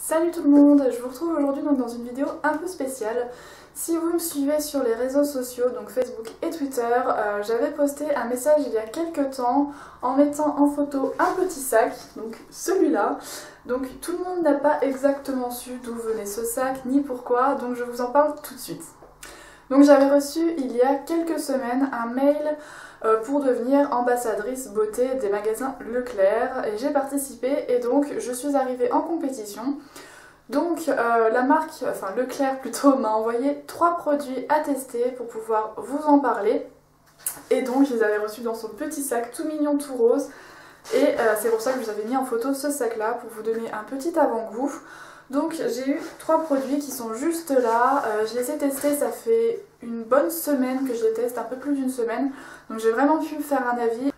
Salut tout le monde, je vous retrouve aujourd'hui dans une vidéo un peu spéciale. Si vous me suivez sur les réseaux sociaux, donc Facebook et Twitter, j'avais posté un message il y a quelques temps en mettant en photo un petit sac, donc celui-là. Donc tout le monde n'a pas exactement su d'où venait ce sac ni pourquoi, donc je vous en parle tout de suite. Donc j'avais reçu il y a quelques semaines un mail pour devenir ambassadrice beauté des magasins Leclerc et j'ai participé et donc je suis arrivée en compétition. Donc la marque, enfin Leclerc plutôt, m'a envoyé 3 produits à tester pour pouvoir vous en parler. Et donc je les avais reçus dans son petit sac tout mignon, tout rose. Et c'est pour ça que je vous avais mis en photo ce sac là pour vous donner un petit avant-goût. Donc j'ai eu 3 produits qui sont juste là, je les ai testés, ça fait une bonne semaine que je les teste, un peu plus d'une semaine, donc j'ai vraiment pu me faire un avis.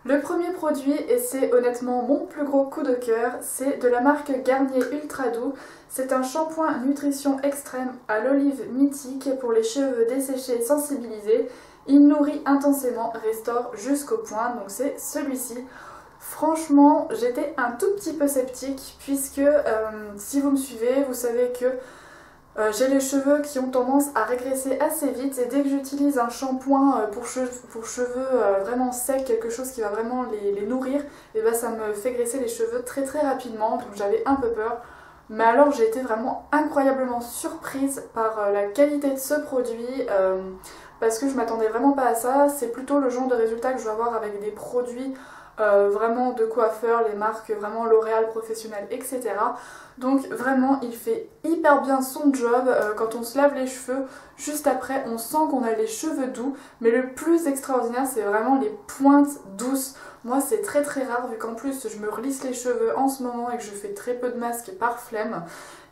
Le premier produit, et c'est honnêtement mon plus gros coup de cœur, c'est de la marque Garnier Ultra Doux. C'est un shampoing nutrition extrême à l'olive mythique pour les cheveux desséchés et sensibilisés. Il nourrit intensément, restaure jusqu'au point, donc c'est celui-ci. Franchement, j'étais un tout petit peu sceptique puisque si vous me suivez, vous savez que j'ai les cheveux qui ont tendance à régresser assez vite et dès que j'utilise un shampoing pour cheveux vraiment secs, quelque chose qui va vraiment les nourrir, et ben ça me fait graisser les cheveux très rapidement, donc j'avais un peu peur. Mais alors j'ai été vraiment incroyablement surprise par la qualité de ce produit parce que je m'attendais vraiment pas à ça. C'est plutôt le genre de résultat que je veux avoir avec des produits vraiment de coiffeurs, les marques vraiment L'Oréal, Professionnel, etc. Donc vraiment il fait hyper bien son job. Quand on se lave les cheveux, juste après on sent qu'on a les cheveux doux, mais le plus extraordinaire c'est vraiment les pointes douces. Moi c'est très rare vu qu'en plus je me relisse les cheveux en ce moment et que je fais très peu de masques par flemme.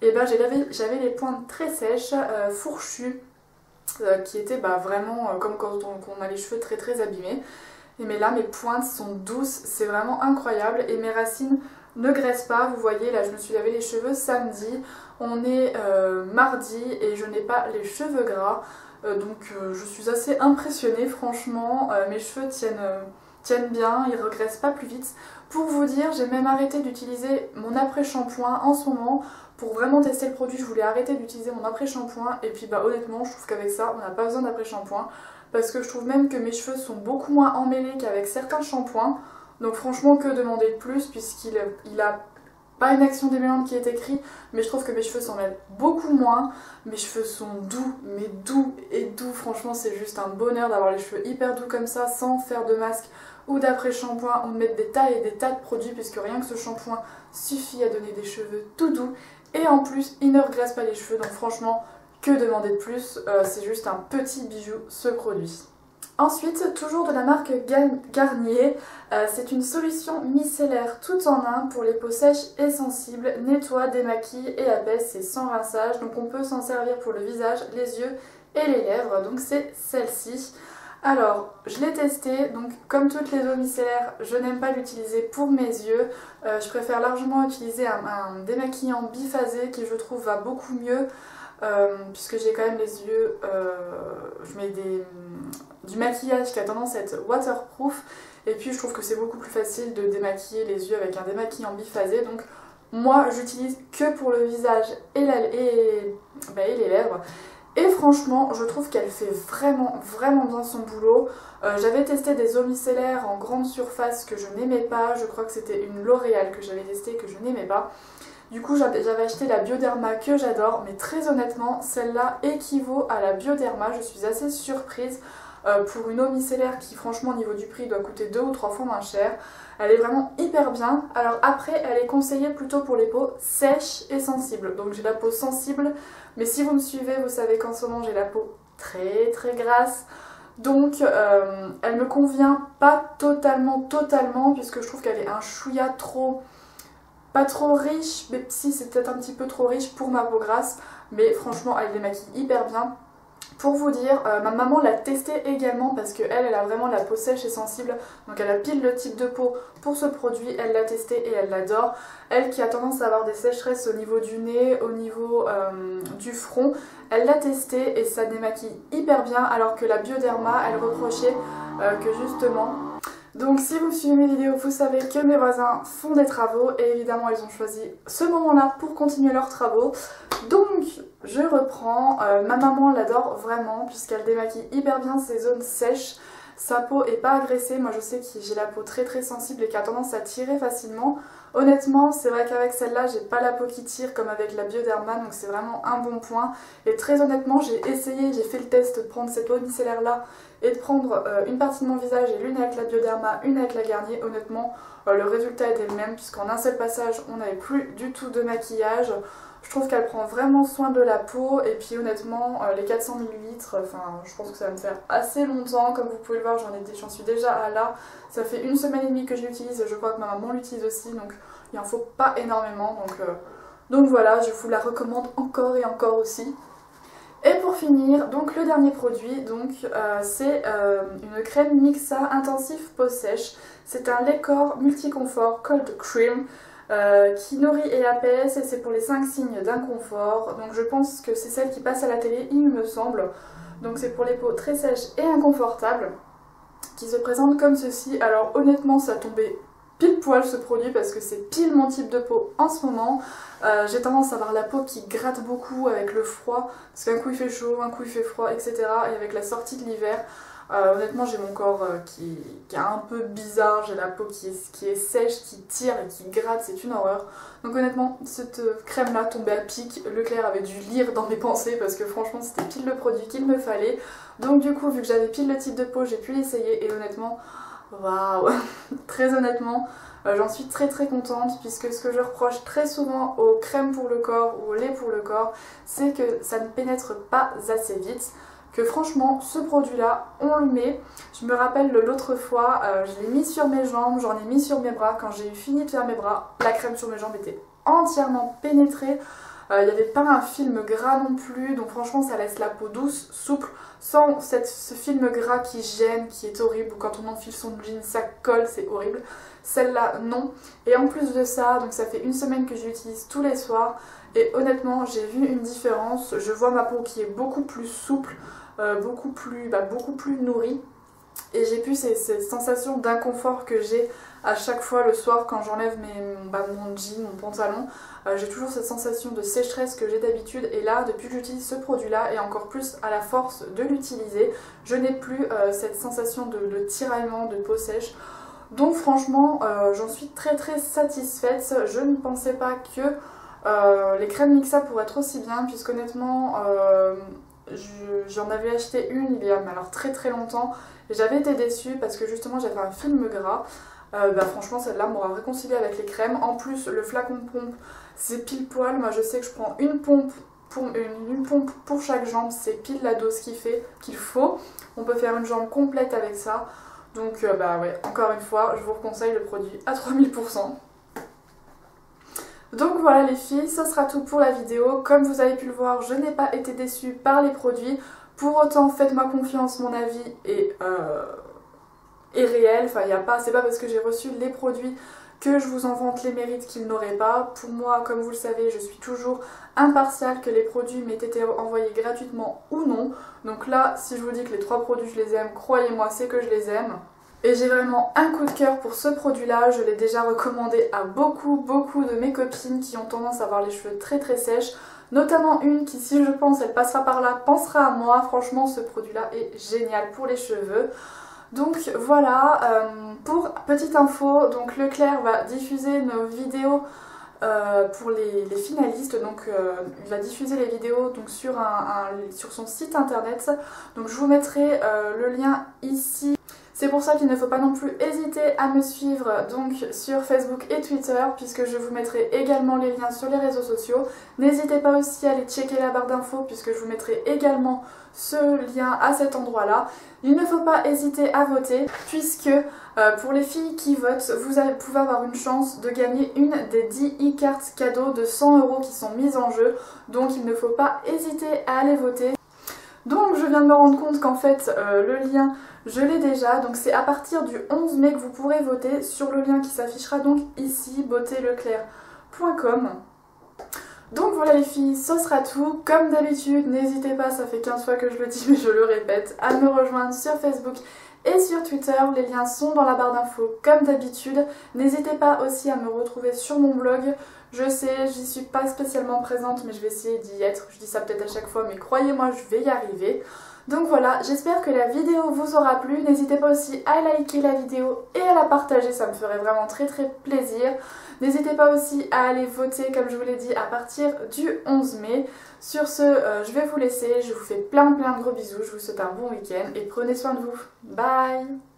Et ben j'avais les pointes très sèches, fourchues, qui étaient vraiment comme quand on a les cheveux très abîmés. Mais là mes pointes sont douces, c'est vraiment incroyable et mes racines ne graissent pas. Vous voyez là je me suis lavé les cheveux samedi, on est mardi et je n'ai pas les cheveux gras, donc je suis assez impressionnée franchement. Mes cheveux tiennent bien, ils regraissent pas plus vite. Pour vous dire, j'ai même arrêté d'utiliser mon après-shampoing en ce moment. Pour vraiment tester le produit, je voulais arrêter d'utiliser mon après-shampoing et puis honnêtement je trouve qu'avec ça on n'a pas besoin d'après-shampoing. Parce que je trouve même que mes cheveux sont beaucoup moins emmêlés qu'avec certains shampoings. Donc franchement, que demander de plus puisqu'il a pas une action démêlante qui est écrite, mais je trouve que mes cheveux s'en mêlent beaucoup moins. Mes cheveux sont doux, mais doux et doux. Franchement, c'est juste un bonheur d'avoir les cheveux hyper doux comme ça, sans faire de masque ou d'après-shampoing ou de mettre des tas et des tas de produits, puisque rien que ce shampoing suffit à donner des cheveux tout doux. Et en plus, il ne regraisse pas les cheveux, donc franchement, que demander de plus, c'est juste un petit bijou ce produit. Ensuite, toujours de la marque Garnier, c'est une solution micellaire tout en un pour les peaux sèches et sensibles, nettoie, démaquille et apaise, c'est sans rinçage, donc on peut s'en servir pour le visage, les yeux et les lèvres, donc c'est celle-ci. Alors, je l'ai testée, donc comme toutes les eaux micellaires, je n'aime pas l'utiliser pour mes yeux, je préfère largement utiliser un démaquillant biphasé qui je trouve va beaucoup mieux. Puisque j'ai quand même les yeux, je mets du maquillage qui a tendance à être waterproof et puis je trouve que c'est beaucoup plus facile de démaquiller les yeux avec un démaquillant biphasé, donc moi j'utilise que pour le visage et les lèvres. Et franchement, je trouve qu'elle fait vraiment bien son boulot. J'avais testé des eaux micellaires en grande surface que je n'aimais pas, je crois que c'était une L'Oréal que j'avais testée que je n'aimais pas. Du coup j'avais acheté la Bioderma que j'adore, mais très honnêtement celle-là équivaut à la Bioderma, je suis assez surprise pour une eau micellaire qui franchement au niveau du prix doit coûter 2 ou 3 fois moins cher. Elle est vraiment hyper bien. Alors après elle est conseillée plutôt pour les peaux sèches et sensibles, donc j'ai la peau sensible, mais si vous me suivez vous savez qu'en ce moment j'ai la peau très grasse. Donc elle me convient pas totalement puisque je trouve qu'elle est un chouïa pas trop riche, mais si c'est peut-être un petit peu trop riche pour ma peau grasse, mais franchement elle les maquille hyper bien. Pour vous dire, ma maman l'a testé également parce qu'elle a vraiment la peau sèche et sensible, donc elle a pile le type de peau pour ce produit, elle l'a testé et elle l'adore. Elle qui a tendance à avoir des sécheresses au niveau du nez, au niveau du front, elle l'a testé et ça démaquille hyper bien, alors que la Bioderma, elle reprochait que justement Donc si vous suivez mes vidéos, vous savez que mes voisins font des travaux et évidemment ils ont choisi ce moment-là pour continuer leurs travaux. Donc je reprends, ma maman l'adore vraiment puisqu'elle démaquille hyper bien ses zones sèches. Sa peau est pas agressée, moi je sais que j'ai la peau très sensible et qui a tendance à tirer facilement. Honnêtement, c'est vrai qu'avec celle-là, j'ai pas la peau qui tire comme avec la Bioderma, donc c'est vraiment un bon point. Et très honnêtement, j'ai essayé, j'ai fait le test de prendre cette eau micellaire là et de prendre une partie de mon visage et l'une avec la Bioderma, une avec la Garnier. Honnêtement, le résultat était le même puisqu'en un seul passage, on n'avait plus du tout de maquillage. Je trouve qu'elle prend vraiment soin de la peau et puis honnêtement les 400 ml, enfin je pense que ça va me faire assez longtemps. Comme vous pouvez le voir, j'en suis déjà à là. Ça fait 1 semaine et demie que je l'utilise et je crois que ma maman l'utilise aussi, donc il en faut pas énormément. Donc voilà, je vous la recommande encore et encore aussi. Et pour finir, donc le dernier produit, c'est une crème Mixa Intensif Peau Sèche. C'est un lait corps multiconfort Cold Cream. Qui nourrit et apaise et c'est pour les 5 signes d'inconfort. Donc je pense que c'est celle qui passe à la télé, il me semble. Donc c'est pour les peaux très sèches et inconfortables qui se présentent comme ceci. Alors honnêtement ça tombait pile poil ce produit parce que c'est pile mon type de peau en ce moment. J'ai tendance à avoir la peau qui gratte beaucoup avec le froid parce qu'un coup il fait chaud, un coup il fait froid, etc. Et avec la sortie de l'hiver, honnêtement j'ai mon corps qui est un peu bizarre, j'ai la peau qui est sèche, qui tire et qui gratte, c'est une horreur. Donc honnêtement cette crème là tombait à pic, Leclerc avait dû lire dans mes pensées parce que franchement c'était pile le produit qu'il me fallait. Donc du coup vu que j'avais pile le type de peau, j'ai pu l'essayer et honnêtement, waouh, très honnêtement j'en suis très contente puisque ce que je reproche très souvent aux crèmes pour le corps ou au lait pour le corps, c'est que ça ne pénètre pas assez vite. Que franchement ce produit là on le met, je me rappelle l'autre fois je l'ai mis sur mes jambes, j'en ai mis sur mes bras, quand j'ai eu fini de faire mes bras, la crème sur mes jambes était entièrement pénétrée, il n'y avait pas un film gras non plus, donc franchement ça laisse la peau douce, souple, sans ce film gras qui gêne, qui est horrible, ou quand on enfile son jean ça colle, c'est horrible. Celle-là non, et en plus de ça, donc ça fait 1 semaine que je l'utilise tous les soirs, et honnêtement j'ai vu une différence, je vois ma peau qui est beaucoup plus souple, beaucoup plus nourrie, et j'ai plus cette sensation d'inconfort que j'ai à chaque fois le soir quand j'enlève mon jean, mon pantalon. J'ai toujours cette sensation de sécheresse que j'ai d'habitude, et là depuis que j'utilise ce produit là et encore plus à la force de l'utiliser, je n'ai plus cette sensation de tiraillement, de peau sèche. Donc franchement j'en suis très satisfaite. Je ne pensais pas que les crèmes Mixa pourraient être aussi bien puisqu'honnêtement j'en avais acheté une il y a alors très longtemps et j'avais été déçue parce que justement j'avais un film gras. Franchement celle-là m'aura réconciliée avec les crèmes. En plus le flacon de pompe c'est pile poil, moi je sais que je prends une pompe pour chaque jambe, c'est pile la dose qu'il faut. On peut faire une jambe complète avec ça. Donc ouais, encore une fois je vous conseille le produit à 3000%. Donc voilà les filles, ce sera tout pour la vidéo. Comme vous avez pu le voir, je n'ai pas été déçue par les produits. Pour autant, faites-moi confiance, mon avis est réel. Enfin, c'est pas parce que j'ai reçu les produits que je vous en vante les mérites qu'ils n'auraient pas. Pour moi, comme vous le savez, je suis toujours impartiale, que les produits m'aient été envoyés gratuitement ou non. Donc là, si je vous dis que les 3 produits je les aime, croyez-moi, c'est que je les aime. Et j'ai vraiment un coup de cœur pour ce produit là, je l'ai déjà recommandé à beaucoup de mes copines qui ont tendance à avoir les cheveux très sèches, notamment une qui, si je pense elle passera par là, pensera à moi. Franchement ce produit là est génial pour les cheveux. Donc voilà, pour petite info, donc Leclerc va diffuser nos vidéos pour les finalistes, donc il va diffuser les vidéos donc, sur son site internet, donc je vous mettrai le lien ici. C'est pour ça qu'il ne faut pas non plus hésiter à me suivre donc sur Facebook et Twitter puisque je vous mettrai également les liens sur les réseaux sociaux. N'hésitez pas aussi à aller checker la barre d'infos puisque je vous mettrai également ce lien à cet endroit là. Il ne faut pas hésiter à voter puisque pour les filles qui votent, vous pouvez avoir une chance de gagner une des 10 e-cartes cadeaux de 100 € qui sont mises en jeu. Donc il ne faut pas hésiter à aller voter. Donc je viens de me rendre compte qu'en fait le lien je l'ai déjà, donc c'est à partir du 11 mai que vous pourrez voter sur le lien qui s'affichera donc ici, beautéleclerc.com. Donc voilà les filles, ce sera tout. Comme d'habitude, n'hésitez pas, ça fait 15 fois que je le dis mais je le répète, à me rejoindre sur Facebook et sur Twitter. Les liens sont dans la barre d'infos comme d'habitude. N'hésitez pas aussi à me retrouver sur mon blog. Je sais, j'y suis pas spécialement présente, mais je vais essayer d'y être. Je dis ça peut-être à chaque fois, mais croyez-moi, je vais y arriver. Donc voilà, j'espère que la vidéo vous aura plu. N'hésitez pas aussi à liker la vidéo et à la partager, ça me ferait vraiment très plaisir. N'hésitez pas aussi à aller voter, comme je vous l'ai dit, à partir du 11 mai. Sur ce, je vais vous laisser. Je vous fais plein de gros bisous. Je vous souhaite un bon week-end et prenez soin de vous. Bye!